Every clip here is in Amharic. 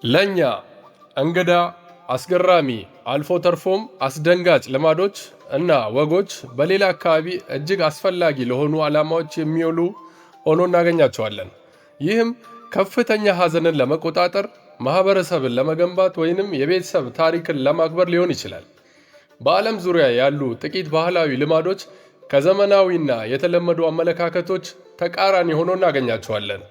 ለኛ እንግዳ አስገራሚ አልፎ ተርፎም አስደንጋጭ ልማዶች እና ወጎች በሌላ አካባቢ እጅግ አስፈላጊ ለሆኑ ዓላማዎች የሚውሉ ሆኖ እናገኛቸዋለን። ይህም ከፍተኛ ሐዘንን ለመቆጣጠር፣ ማህበረሰብን ለመገንባት ወይንም የቤተሰብ ታሪክን ለማክበር ሊሆን ይችላል። በዓለም ዙሪያ ያሉ ጥቂት ባህላዊ ልማዶች ከዘመናዊና የተለመዱ አመለካከቶች ተቃራኒ ሆኖ እናገኛቸዋለን።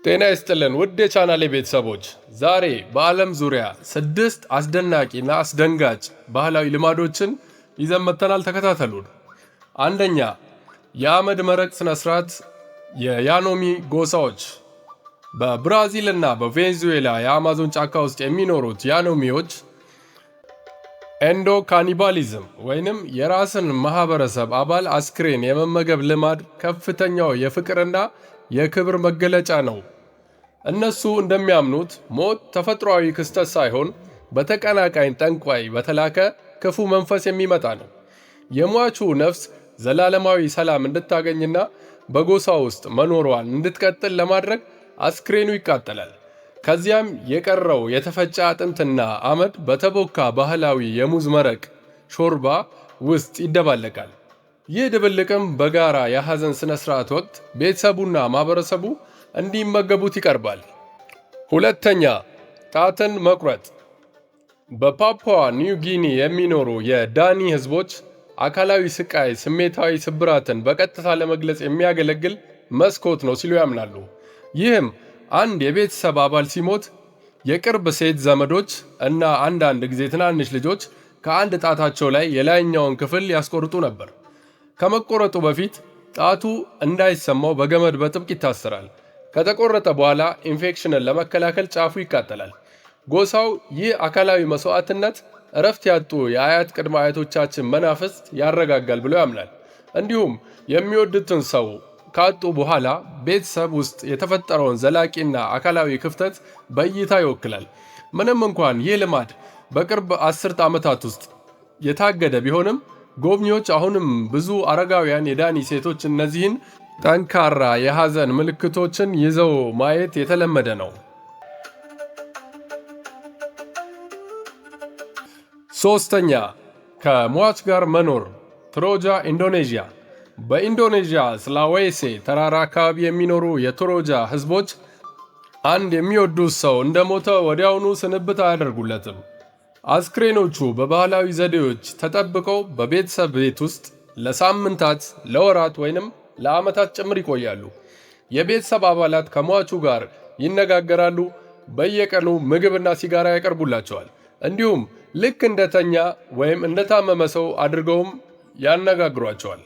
ጤና ይስጥልን ውድ የቻናሌ ቤተሰቦች፣ ዛሬ በዓለም ዙሪያ 6 አስደናቂና አስደንጋጭ ባህላዊ ልማዶችን ይዘን መጥተናል። ተከታተሉን። አንደኛ፣ የአመድ መረቅ ስነ ስርዓት። የያኖሚ ጎሳዎች በብራዚል እና በቬኔዙዌላ የአማዞን ጫካ ውስጥ የሚኖሩት ያኖሚዎች ኤንዶ ካኒባሊዝም ወይንም የራስን ማህበረሰብ አባል አስክሬን የመመገብ ልማድ ከፍተኛው የፍቅርና የክብር መገለጫ ነው። እነሱ እንደሚያምኑት ሞት ተፈጥሯዊ ክስተት ሳይሆን በተቀናቃኝ ጠንቋይ በተላከ ክፉ መንፈስ የሚመጣ ነው። የሟቹ ነፍስ ዘላለማዊ ሰላም እንድታገኝና በጎሳ ውስጥ መኖሯን እንድትቀጥል ለማድረግ አስክሬኑ ይቃጠላል። ከዚያም የቀረው የተፈጨ አጥንትና አመድ በተቦካ ባህላዊ የሙዝ መረቅ ሾርባ ውስጥ ይደባለቃል። ይህ ድብልቅም በጋራ የሐዘን ስነ ስርዓት ወቅት ቤተሰቡና ማህበረሰቡ እንዲመገቡት ይቀርባል። ሁለተኛ፣ ጣትን መቁረጥ። በፓፑዋ ኒው ጊኒ የሚኖሩ የዳኒ ህዝቦች አካላዊ ስቃይ ስሜታዊ ስብራትን በቀጥታ ለመግለጽ የሚያገለግል መስኮት ነው ሲሉ ያምናሉ። ይህም አንድ የቤተሰብ አባል ሲሞት የቅርብ ሴት ዘመዶች እና አንዳንድ ጊዜ ትናንሽ ልጆች ከአንድ ጣታቸው ላይ የላይኛውን ክፍል ያስቆርጡ ነበር። ከመቆረጡ በፊት ጣቱ እንዳይሰማው በገመድ በጥብቅ ይታሰራል። ከተቆረጠ በኋላ ኢንፌክሽንን ለመከላከል ጫፉ ይቃጠላል። ጎሳው ይህ አካላዊ መስዋዕትነት እረፍት ያጡ የአያት ቅድመ አያቶቻችን መናፍስት ያረጋጋል ብሎ ያምናል። እንዲሁም የሚወዱትን ሰው ካጡ በኋላ ቤተሰብ ውስጥ የተፈጠረውን ዘላቂና አካላዊ ክፍተት በእይታ ይወክላል። ምንም እንኳን ይህ ልማድ በቅርብ 10 ዓመታት ውስጥ የታገደ ቢሆንም ጎብኚዎች አሁንም ብዙ አረጋውያን የዳኒ ሴቶች እነዚህን ጠንካራ የሐዘን ምልክቶችን ይዘው ማየት የተለመደ ነው። ሶስተኛ፣ ከሟች ጋር መኖር። ትሮጃ ኢንዶኔዥያ። በኢንዶኔዥያ ስላዌሴ ተራራ አካባቢ የሚኖሩ የቶሮጃ ህዝቦች አንድ የሚወዱት ሰው እንደሞተ ወዲያውኑ ስንብት አያደርጉለትም። አስክሬኖቹ በባህላዊ ዘዴዎች ተጠብቀው በቤተሰብ ቤት ውስጥ ለሳምንታት፣ ለወራት ወይንም ለዓመታት ጭምር ይቆያሉ። የቤተሰብ አባላት ከሟቹ ጋር ይነጋገራሉ፣ በየቀኑ ምግብና ሲጋራ ያቀርቡላቸዋል። እንዲሁም ልክ እንደተኛ ወይም እንደታመመ ሰው አድርገውም ያነጋግሯቸዋል።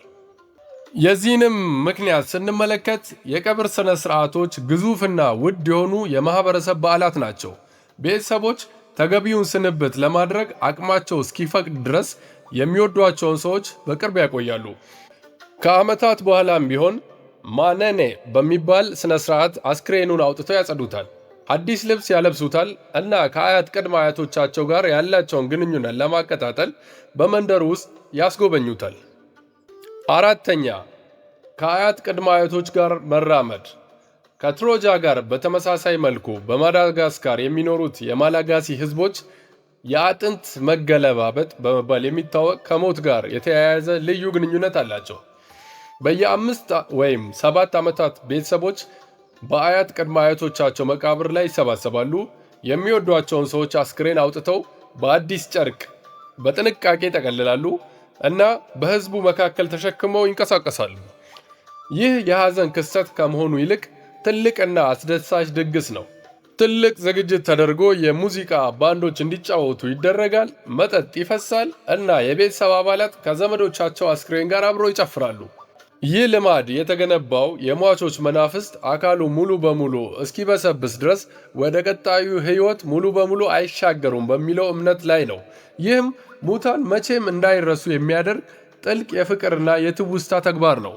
የዚህንም ምክንያት ስንመለከት የቀብር ስነ ስርዓቶች ግዙፍና ውድ የሆኑ የማህበረሰብ በዓላት ናቸው። ቤተሰቦች ተገቢውን ስንብት ለማድረግ አቅማቸው እስኪፈቅድ ድረስ የሚወዷቸውን ሰዎች በቅርብ ያቆያሉ። ከዓመታት በኋላም ቢሆን ማነኔ በሚባል ስነ ስርዓት አስክሬኑን አውጥተው ያጸዱታል፣ አዲስ ልብስ ያለብሱታል እና ከአያት ቅድመ አያቶቻቸው ጋር ያላቸውን ግንኙነት ለማቀጣጠል በመንደሩ ውስጥ ያስጎበኙታል። አራተኛ፣ ከአያት ቅድመ አያቶች ጋር መራመድ። ከትሮጃ ጋር በተመሳሳይ መልኩ በማዳጋስካር የሚኖሩት የማላጋሲ ህዝቦች የአጥንት መገለባበጥ በመባል የሚታወቅ ከሞት ጋር የተያያዘ ልዩ ግንኙነት አላቸው። በየ5 ወይም 7 ዓመታት ቤተሰቦች በአያት ቅድመ አያቶቻቸው መቃብር ላይ ይሰባሰባሉ። የሚወዷቸውን ሰዎች አስክሬን አውጥተው በአዲስ ጨርቅ በጥንቃቄ ይጠቀልላሉ እና በህዝቡ መካከል ተሸክመው ይንቀሳቀሳሉ። ይህ የሐዘን ክስተት ከመሆኑ ይልቅ ትልቅና አስደሳች ድግስ ነው። ትልቅ ዝግጅት ተደርጎ የሙዚቃ ባንዶች እንዲጫወቱ ይደረጋል፣ መጠጥ ይፈሳል እና የቤተሰብ አባላት ከዘመዶቻቸው አስክሬን ጋር አብረው ይጨፍራሉ። ይህ ልማድ የተገነባው የሟቾች መናፍስት አካሉ ሙሉ በሙሉ እስኪበሰብስ ድረስ ወደ ቀጣዩ ህይወት ሙሉ በሙሉ አይሻገሩም በሚለው እምነት ላይ ነው። ይህም ሙታን መቼም እንዳይረሱ የሚያደርግ ጥልቅ የፍቅርና የትውስታ ተግባር ነው።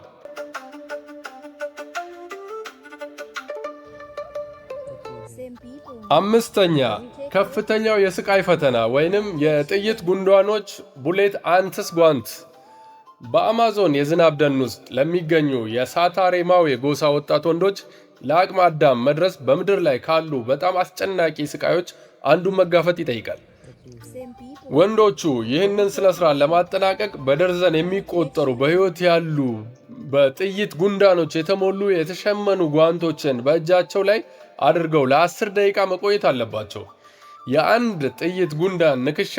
አምስተኛ፣ ከፍተኛው የስቃይ ፈተና ወይንም የጥይት ጉንዳኖች ቡሌት አንትስ ጓንት። በአማዞን የዝናብ ደን ውስጥ ለሚገኙ የሳታሬማው የጎሳ ወጣት ወንዶች ለአቅመ አዳም መድረስ በምድር ላይ ካሉ በጣም አስጨናቂ ስቃዮች አንዱን መጋፈጥ ይጠይቃል። ወንዶቹ ይህንን ስነ ስርዓት ለማጠናቀቅ በደርዘን የሚቆጠሩ በህይወት ያሉ በጥይት ጉንዳኖች የተሞሉ የተሸመኑ ጓንቶችን በእጃቸው ላይ አድርገው ለ10 ደቂቃ መቆየት አለባቸው። የአንድ ጥይት ጉንዳን ንክሻ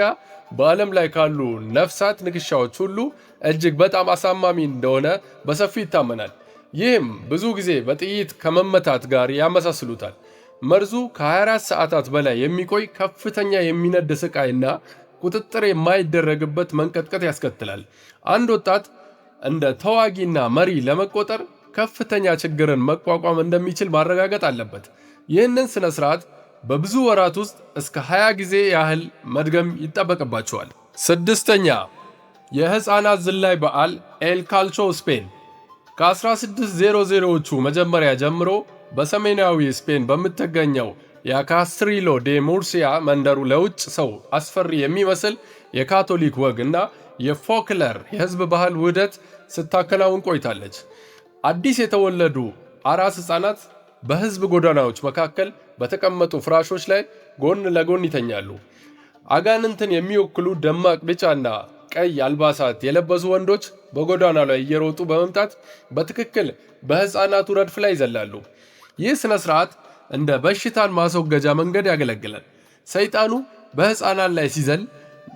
በዓለም ላይ ካሉ ነፍሳት ንክሻዎች ሁሉ እጅግ በጣም አሳማሚ እንደሆነ በሰፊው ይታመናል። ይህም ብዙ ጊዜ በጥይት ከመመታት ጋር ያመሳስሉታል። መርዙ ከ24 ሰዓታት በላይ የሚቆይ ከፍተኛ የሚነድ ስቃይና ቁጥጥር የማይደረግበት መንቀጥቀጥ ያስከትላል። አንድ ወጣት እንደ ተዋጊና መሪ ለመቆጠር ከፍተኛ ችግርን መቋቋም እንደሚችል ማረጋገጥ አለበት። ይህንን ስነ ስርዓት በብዙ ወራት ውስጥ እስከ 20 ጊዜ ያህል መድገም ይጠበቅባቸዋል። ስድስተኛ የህፃናት ዝላይ በዓል ኤል ካልቾ ስፔን። ከ1600ዎቹ መጀመሪያ ጀምሮ በሰሜናዊ ስፔን በምትገኘው የካስትሪሎ ዴ ሙርሲያ መንደሩ ለውጭ ሰው አስፈሪ የሚመስል የካቶሊክ ወግ እና የፎክለር የህዝብ ባህል ውህደት ስታከናውን ቆይታለች። አዲስ የተወለዱ አራስ ህፃናት በህዝብ ጎዳናዎች መካከል በተቀመጡ ፍራሾች ላይ ጎን ለጎን ይተኛሉ። አጋንንትን የሚወክሉ ደማቅ ቢጫና ቀይ አልባሳት የለበሱ ወንዶች በጎዳና ላይ እየሮጡ በመምጣት በትክክል በህፃናቱ ረድፍ ላይ ይዘላሉ። ይህ ስነ ስርዓት እንደ በሽታን ማስወገጃ መንገድ ያገለግላል። ሰይጣኑ በህፃናት ላይ ሲዘል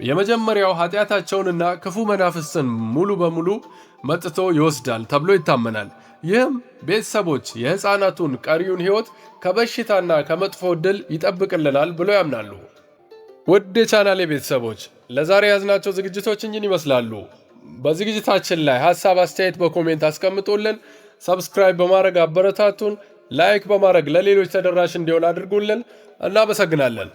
የመጀመሪያው ኃጢአታቸውንና ክፉ መናፍስትን ሙሉ በሙሉ መጥቶ ይወስዳል ተብሎ ይታመናል። ይህም ቤተሰቦች የህፃናቱን ቀሪውን ህይወት ከበሽታና ከመጥፎ ዕድል ይጠብቅልናል ብሎ ያምናሉ። ውድ የቻናሌ ቤተሰቦች ለዛሬ ያዝናቸው ዝግጅቶች እንጂን ይመስላሉ። በዝግጅታችን ላይ ሐሳብ አስተያየት በኮሜንት አስቀምጡልን። ሰብስክራይብ በማድረግ አበረታቱን። ላይክ በማድረግ ለሌሎች ተደራሽ እንዲሆን አድርጉልን። እናመሰግናለን።